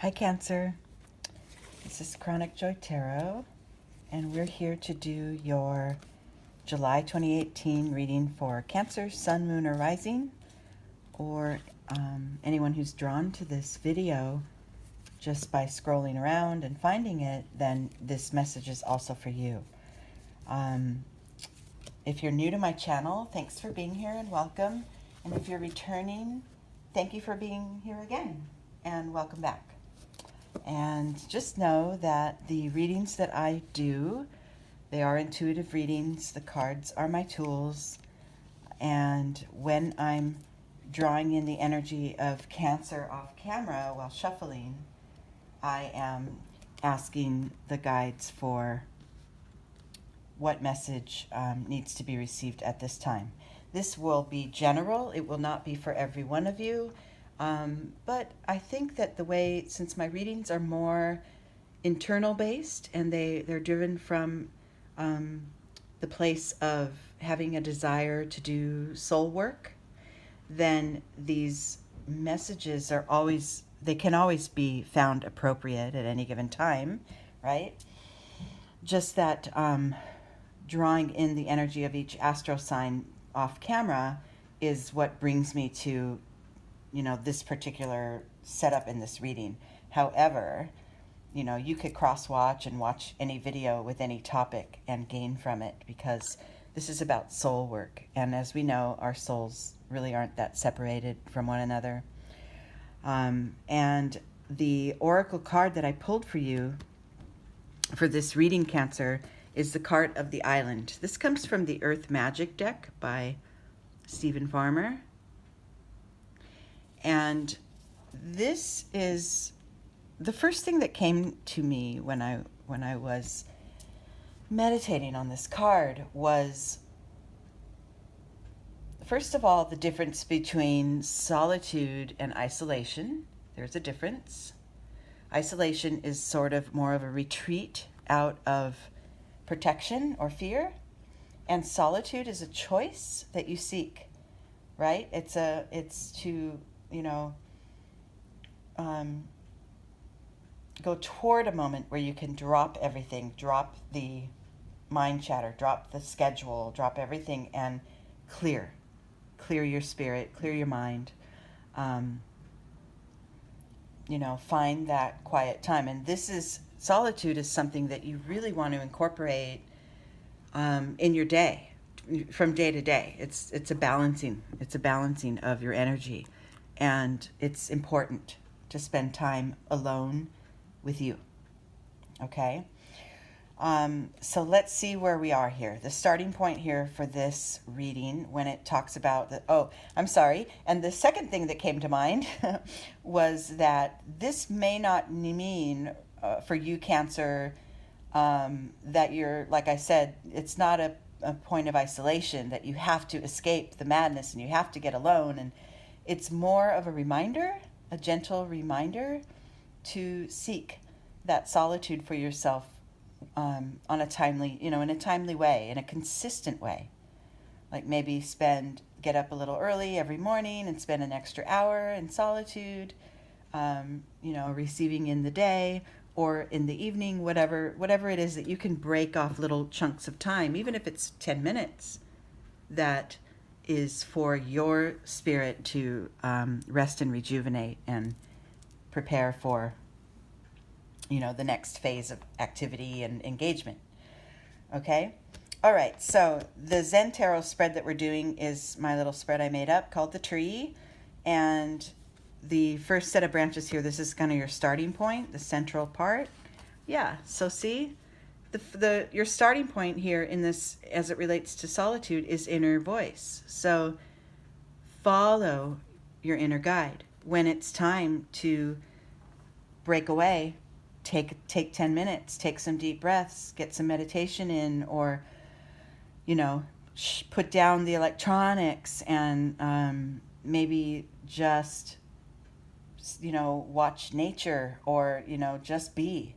Hi Cancer, this is Chronic Joy Tarot, and we're here to do your July 2018 reading for Cancer, Sun, Moon, or Rising, or anyone who's drawn to this video just by scrolling around and finding it, then this message is also for you. If you're new to my channel, thanks for being here and welcome. And if you're returning, thank you for being here again and welcome back. And just know that the readings that I do, they are intuitive readings. The cards are my tools. And when I'm drawing in the energy of Cancer off camera while shuffling, I am asking the guides for what message needs to be received at this time. This will be general. It will not be for every one of you. But I think that the way, since my readings are more internal based and they're driven from the place of having a desire to do soul work, then these messages are always, they can always be found appropriate at any given time, right? Just that drawing in the energy of each astro sign off camera is what brings me to this particular setup in this reading. However, you could cross-watch and watch any video with any topic and gain from it, because this is about soul work. And as we know, our souls really aren't that separated from one another. And the oracle card that I pulled for you for this reading, Cancer, is the card of the island. This comes from the Earth Magic deck by Stephen Farmer. And this is the first thing that came to me when I was meditating on this card was, first of all, the difference between solitude and isolation. There's a difference. Isolation is sort of more of a retreat out of protection or fear, and solitude is a choice that you seek, right? It's to go toward a moment where you can drop everything, drop the mind chatter, drop the schedule, drop everything, and clear your spirit, clear your mind. Find that quiet time. And solitude is something that you really want to incorporate in your day, from day to day. It's a balancing of your energy, and it's important to spend time alone with you. Okay, so let's see where we are here. The starting point here for this reading, when it talks about and the second thing that came to mind was that this may not mean for you, Cancer, that you're, like I said, it's not a point of isolation, that you have to escape the madness and you have to get alone. And it's more of a reminder, a gentle reminder, to seek that solitude for yourself on a timely, in a timely way, in a consistent way. Like maybe get up a little early every morning and spend an extra hour in solitude, receiving in the day or in the evening, whatever it is that you can break off little chunks of time, even if it's 10 minutes, that is for your spirit to rest and rejuvenate and prepare for the next phase of activity and engagement. Okay? All right, so the Zen Tarot spread that we're doing is my little spread I made up called The Tree. And the first set of branches here, this is kind of your starting point, the central part. Yeah, so see, your starting point here in this, as it relates to solitude, is inner voice. So follow your inner guide. When it's time to break away, take 10 minutes, take some deep breaths, get some meditation in, or put down the electronics and maybe just watch nature, or just be.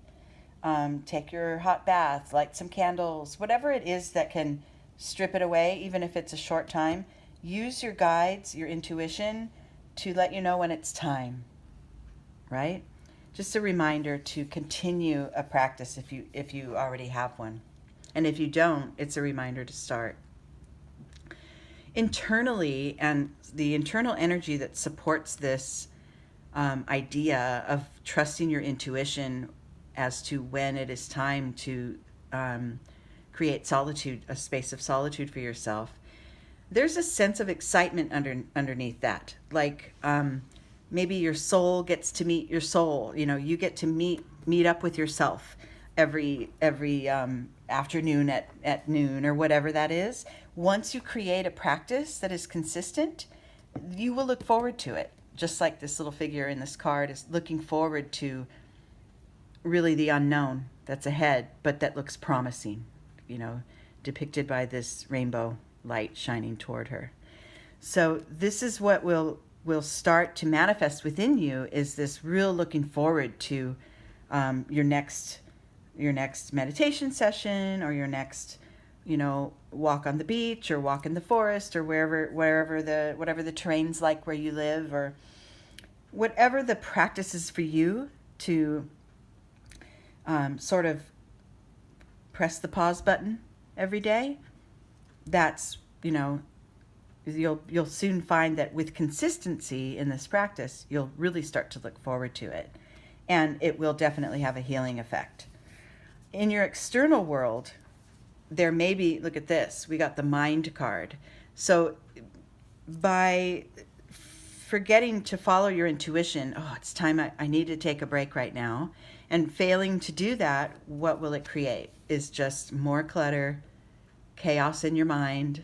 Take your hot bath, light some candles, whatever it is that can strip it away, even if it's a short time. Use your guides, your intuition, to let you know when it's time, right? just a reminder to continue a practice if you already have one. And if you don't, it's a reminder to start. Internally, and the internal energy that supports this idea of trusting your intuition as to when it is time to create solitude, a space of solitude for yourself, there's a sense of excitement underneath that. Like maybe your soul gets to meet your soul. You get to meet up with yourself every afternoon at noon or whatever that is. Once you create a practice that is consistent, you will look forward to it. Just like this little figure in this card is looking forward to really the unknown that's ahead, but that looks promising, depicted by this rainbow light shining toward her. So this is what will start to manifest within you, is this real looking forward to your next meditation session, or your next walk on the beach, or walk in the forest, or whatever the terrain's like where you live, or whatever the practice is for you, to sort of press the pause button every day. That's, you'll soon find that with consistency in this practice, you'll really start to look forward to it, and it will definitely have a healing effect. In your external world, there may be, look at this, we got the mind card. So by forgetting to follow your intuition, it's time, I need to take a break right now, and failing to do that, what will it create? Is just more clutter, chaos in your mind.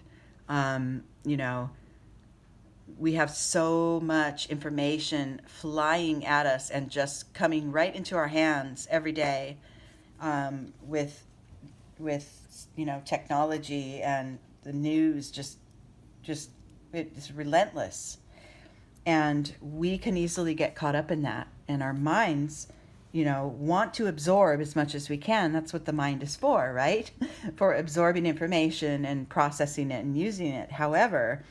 We have so much information flying at us and just coming right into our hands every day, with technology and the news, just it's relentless, and we can easily get caught up in that, and our minds want to absorb as much as we can. That's what the mind is for, right? For absorbing information and processing it and using it. However,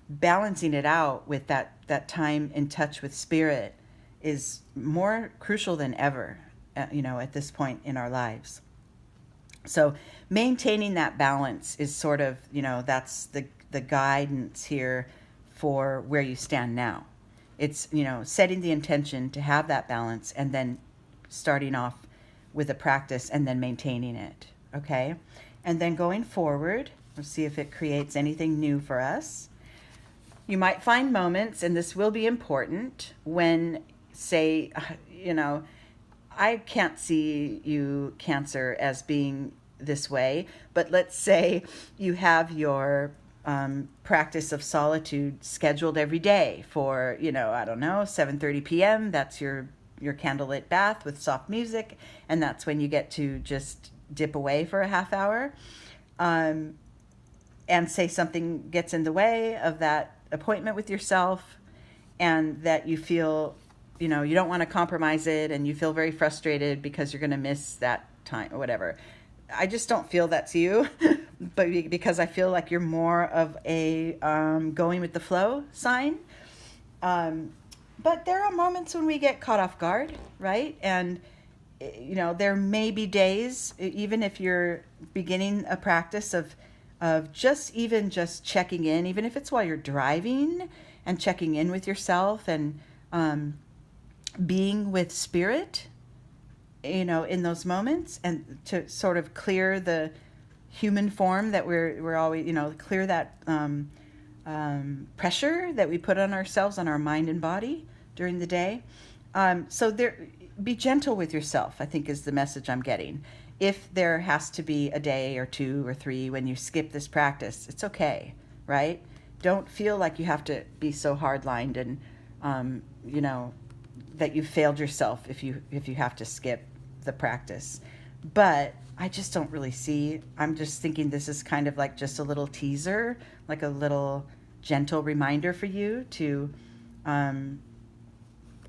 balancing it out with that time in touch with spirit is more crucial than ever, at this point in our lives. So maintaining that balance is sort of, that's the guidance here for where you stand now. It's, setting the intention to have that balance, and then starting off with a practice and then maintaining it. Okay. And then going forward, let's see if it creates anything new for us. You might find moments, and this will be important, when, say, I can't see you, Cancer, as being this way, but let's say you have your practice of solitude scheduled every day for, 7:30 p.m. That's your candlelit bath with soft music, and that's when you get to just dip away for a half hour. And say something gets in the way of that appointment with yourself, and that you feel, you don't want to compromise it, and you feel very frustrated because you're going to miss that time or whatever. I just don't feel that's you, but because I feel like you're more of a going with the flow sign. But there are moments when we get caught off guard, right? And, there may be days, even if you're beginning a practice of just checking in, even if it's while you're driving, and checking in with yourself, and being with spirit, in those moments, and to sort of clear the human form that we're always, clear that pressure that we put on ourselves, on our mind and body during the day. So be gentle with yourself, I think, is the message I'm getting. If there has to be a day or 2 or 3 when you skip this practice, it's okay, right? Don't feel like you have to be so hard-lined and, that you failed yourself if you have to skip the practice. But I just don't really see, I'm just thinking this is kind of like just a little teaser, like a little gentle reminder for you to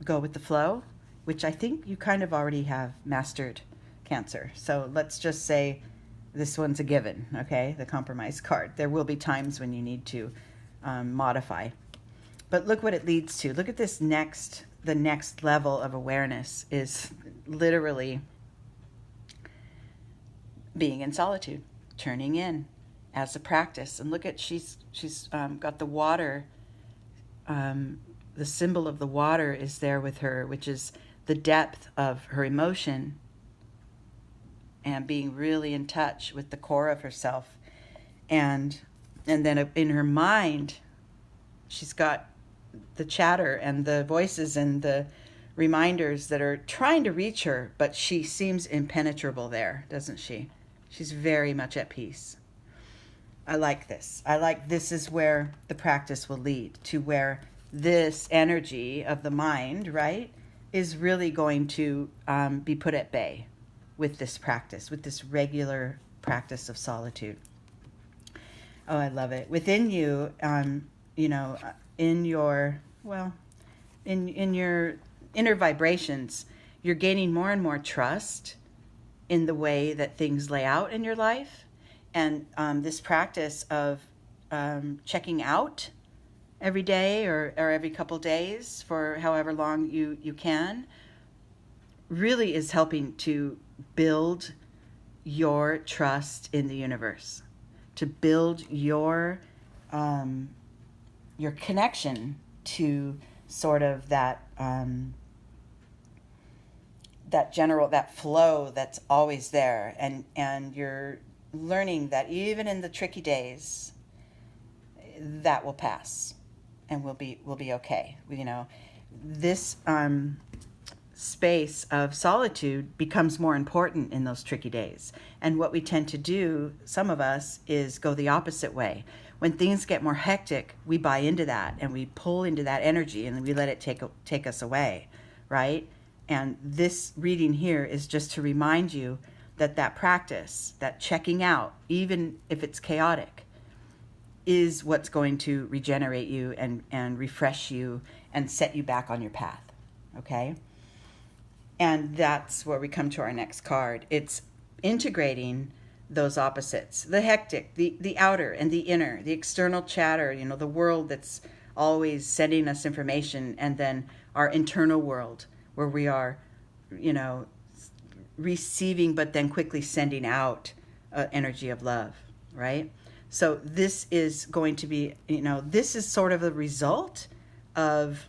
go with the flow, which I think you kind of already have mastered, Cancer. So let's just say this one's a given, okay? The compromise card. There will be times when you need to modify. But look what it leads to. Look at this next the next level of awareness is literally being in solitude, turning in as a practice. And look at, she's got the water. The symbol of the water is there with her, which is the depth of her emotion and being really in touch with the core of herself. And then in her mind, she's got the chatter and the voices and the reminders that are trying to reach her, but she seems impenetrable there, doesn't she? She's very much at peace. I like this. This is where the practice will lead to, where this energy of the mind, right, is really going to be put at bay with this practice, with this regular practice of solitude. Oh, I love it. Within you, in your inner vibrations, you're gaining more and more trust in the way that things lay out in your life. And this practice of checking out every day or every couple days for however long you can really is helping to build your trust in the universe, to build your connection to sort of that that flow that's always there, and you're learning that even in the tricky days, that will pass, and we'll be okay. This space of solitude becomes more important in those tricky days. And what we tend to do, some of us, is go the opposite way. When things get more hectic, we buy into that and we pull into that energy and we let it take us away, right? And this reading here is just to remind you that practice, that checking out, even if it's chaotic, is what's going to regenerate you and refresh you and set you back on your path, okay? And that's where we come to our next card. It's integrating those opposites, the hectic, the outer and the inner, the external chatter, the world that's always sending us information, and then our internal world where we are, receiving but then quickly sending out energy of love, right? So this is going to be, this is sort of a result of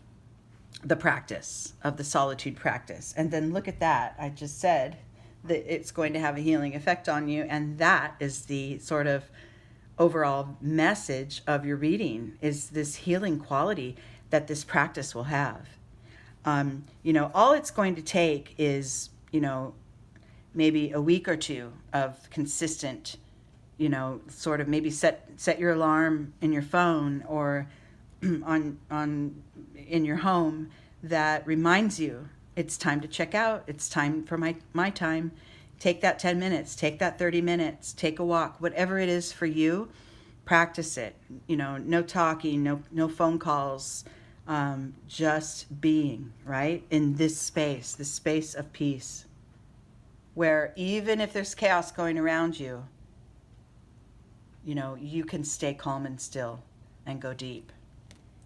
the practice, of the solitude practice. And then look at that. I just said that it's going to have a healing effect on you. And that is the sort of overall message of your reading, is this healing quality that this practice will have. All it's going to take is, maybe a week or two of consistent, sort of maybe set your alarm in your phone or on in your home that reminds you it's time to check out. It's time for my time. Take that 10 minutes, take that 30 minutes, take a walk, whatever it is for you, practice it. No talking, no phone calls, just being, right? In this space of peace, where even if there's chaos going around you, you can stay calm and still and go deep,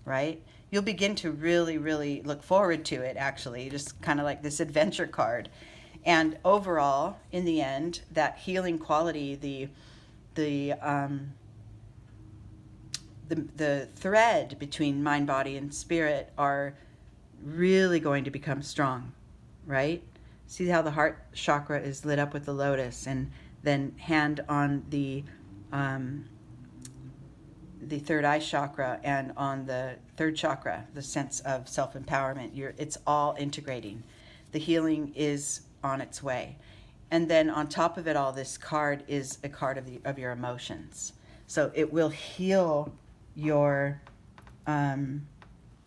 right? You'll begin to really, really look forward to it, actually, just kind of like this adventure card. And overall, in the end, that healing quality, the thread between mind, body, and spirit are really going to become strong, right? See how the heart chakra is lit up with the lotus, and then hand on the third eye chakra, and on the third chakra, the sense of self-empowerment. It's all integrating. The healing is on its way. And then on top of it all, this card is a card of your emotions. So it will heal your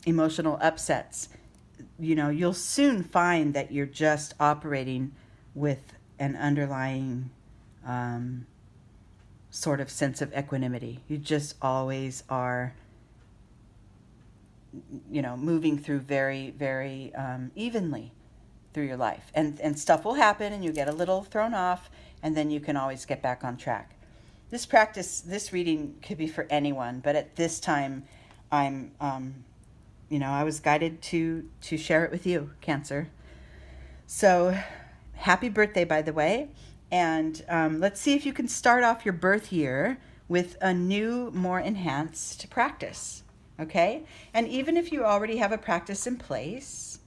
emotional upsets. You'll soon find that you're just operating with an underlying sort of sense of equanimity. You just always are, moving through very, very evenly through your life. And stuff will happen and you get a little thrown off, and then you can always get back on track. This reading could be for anyone, but at this time I'm I was guided to share it with you, Cancer. So happy birthday, by the way. And let's see if you can start off your birth year with a new, more enhanced practice. Okay? And even if you already have a practice in place,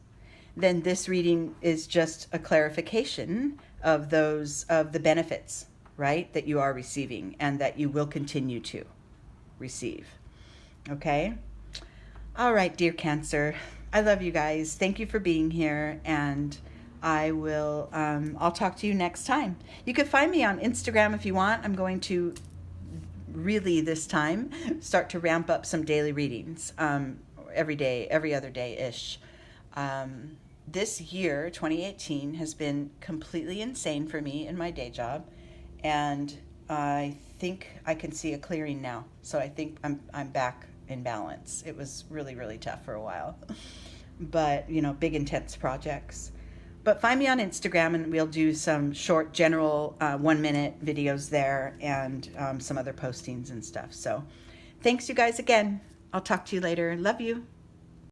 then this reading is just a clarification of the benefits, right, that you are receiving and that you will continue to receive. Okay? All right, dear Cancer. I love you guys. Thank you for being here, and I'll talk to you next time. You can find me on Instagram if you want. I'm going to really this time start to ramp up some daily readings every day, every other day-ish. This year, 2018, has been completely insane for me in my day job, and I think I can see a clearing now. So I think I'm back in balance. It was really, really tough for a while, but big intense projects. But find me on Instagram, and we'll do some short general 1-minute videos there, and some other postings and stuff. So thanks, you guys, again. I'll talk to you later. Love you.